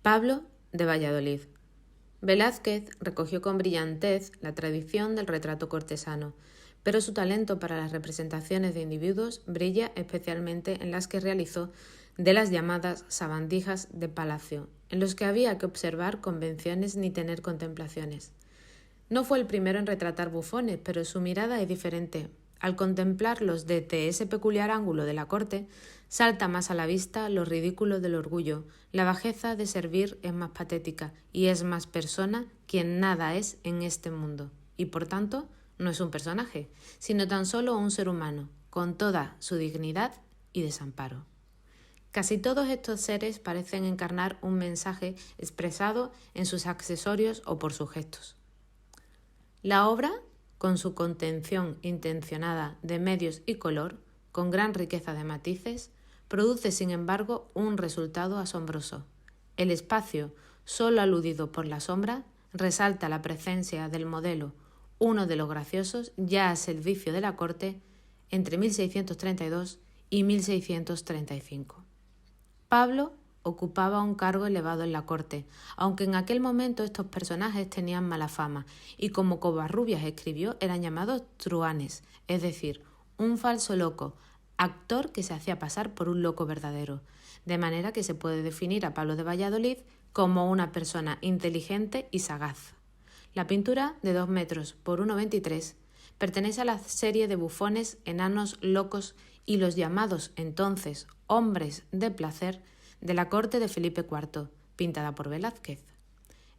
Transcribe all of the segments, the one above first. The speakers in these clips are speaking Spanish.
Pablo de Valladolid. Velázquez recogió con brillantez la tradición del retrato cortesano, pero su talento para las representaciones de individuos brilla especialmente en las que realizó de las llamadas sabandijas de palacio, en los que había que observar convenciones ni tener contemplaciones. No fue el primero en retratar bufones, pero su mirada es diferente. Al contemplarlos desde ese peculiar ángulo de la corte, salta más a la vista lo ridículo del orgullo, la bajeza de servir es más patética y es más persona quien nada es en este mundo, y por tanto no es un personaje, sino tan solo un ser humano, con toda su dignidad y desamparo. Casi todos estos seres parecen encarnar un mensaje expresado en sus accesorios o por sus gestos. La obra, con su contención intencionada de medios y color, con gran riqueza de matices, produce sin embargo un resultado asombroso. El espacio, solo aludido por la sombra, resalta la presencia del modelo, uno de los graciosos ya a servicio de la corte entre 1632 y 1635. Pablo ocupaba un cargo elevado en la corte, aunque en aquel momento estos personajes tenían mala fama y, como Covarrubias escribió, eran llamados truanes, es decir, un falso loco, actor que se hacía pasar por un loco verdadero, de manera que se puede definir a Pablo de Valladolid como una persona inteligente y sagaz. La pintura, de 2 metros por 1,23, pertenece a la serie de bufones, enanos, locos y los llamados entonces hombres de placer de la corte de Felipe IV, pintada por Velázquez.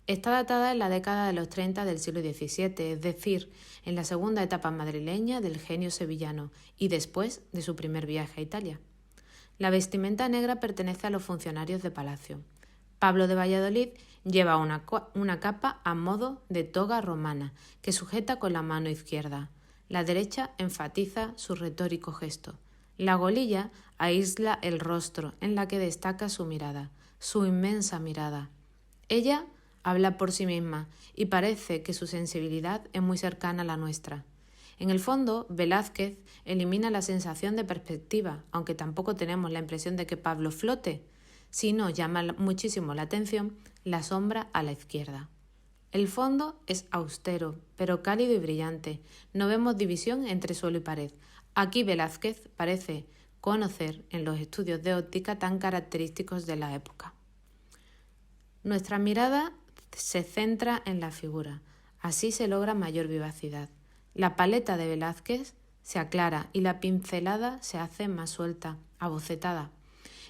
Está datada en la década de los 30 del siglo XVII, es decir, en la segunda etapa madrileña del genio sevillano y después de su primer viaje a Italia. La vestimenta negra pertenece a los funcionarios de palacio. Pablo de Valladolid lleva una capa a modo de toga romana que sujeta con la mano izquierda. La derecha enfatiza su retórico gesto. La golilla aísla el rostro, en la que destaca su mirada, su inmensa mirada. Ella habla por sí misma y parece que su sensibilidad es muy cercana a la nuestra. En el fondo, Velázquez elimina la sensación de perspectiva, aunque tampoco tenemos la impresión de que Pablo flote, sino llama muchísimo la atención la sombra a la izquierda. El fondo es austero, pero cálido y brillante. No vemos división entre suelo y pared. Aquí Velázquez parece conocer en los estudios de óptica tan característicos de la época. Nuestra mirada se centra en la figura. Así se logra mayor vivacidad. La paleta de Velázquez se aclara y la pincelada se hace más suelta, abocetada.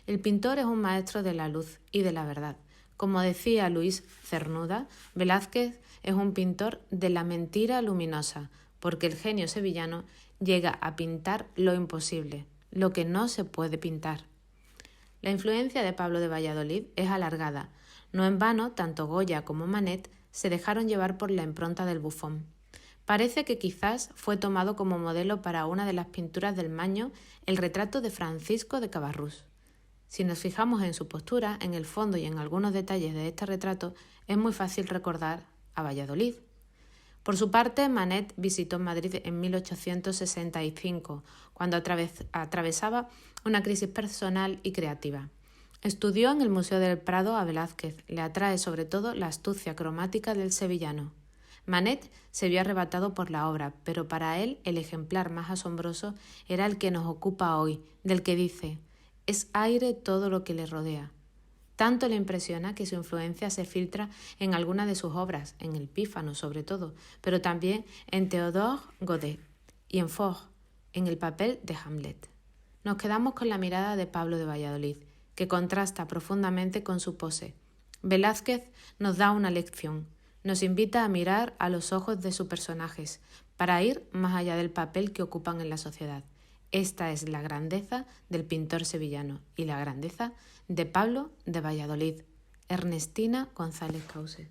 El pintor es un maestro de la luz y de la verdad. Como decía Luis Cernuda, Velázquez es un pintor de la mentira luminosa, porque el genio sevillano llega a pintar lo imposible, lo que no se puede pintar. La influencia de Pablo de Valladolid es alargada. No en vano, tanto Goya como Manet se dejaron llevar por la impronta del bufón. Parece que quizás fue tomado como modelo para una de las pinturas del Maño el retrato de Francisco de Cabarrús. Si nos fijamos en su postura, en el fondo y en algunos detalles de este retrato, es muy fácil recordar a Valladolid. Por su parte, Manet visitó Madrid en 1865, cuando atravesaba una crisis personal y creativa. Estudió en el Museo del Prado a Velázquez, le atrae sobre todo la astucia cromática del sevillano. Manet se vio arrebatado por la obra, pero para él el ejemplar más asombroso era el que nos ocupa hoy, del que dice: «Es aire todo lo que le rodea». Tanto le impresiona que su influencia se filtra en algunas de sus obras, en El Pífano sobre todo, pero también en Théodore Godet y en Foch, en el papel de Hamlet. Nos quedamos con la mirada de Pablo de Valladolid, que contrasta profundamente con su pose. Velázquez nos da una lección, nos invita a mirar a los ojos de sus personajes, para ir más allá del papel que ocupan en la sociedad. Esta es la grandeza del pintor sevillano y la grandeza de Pablo de Valladolid. Ernestina González Cauce.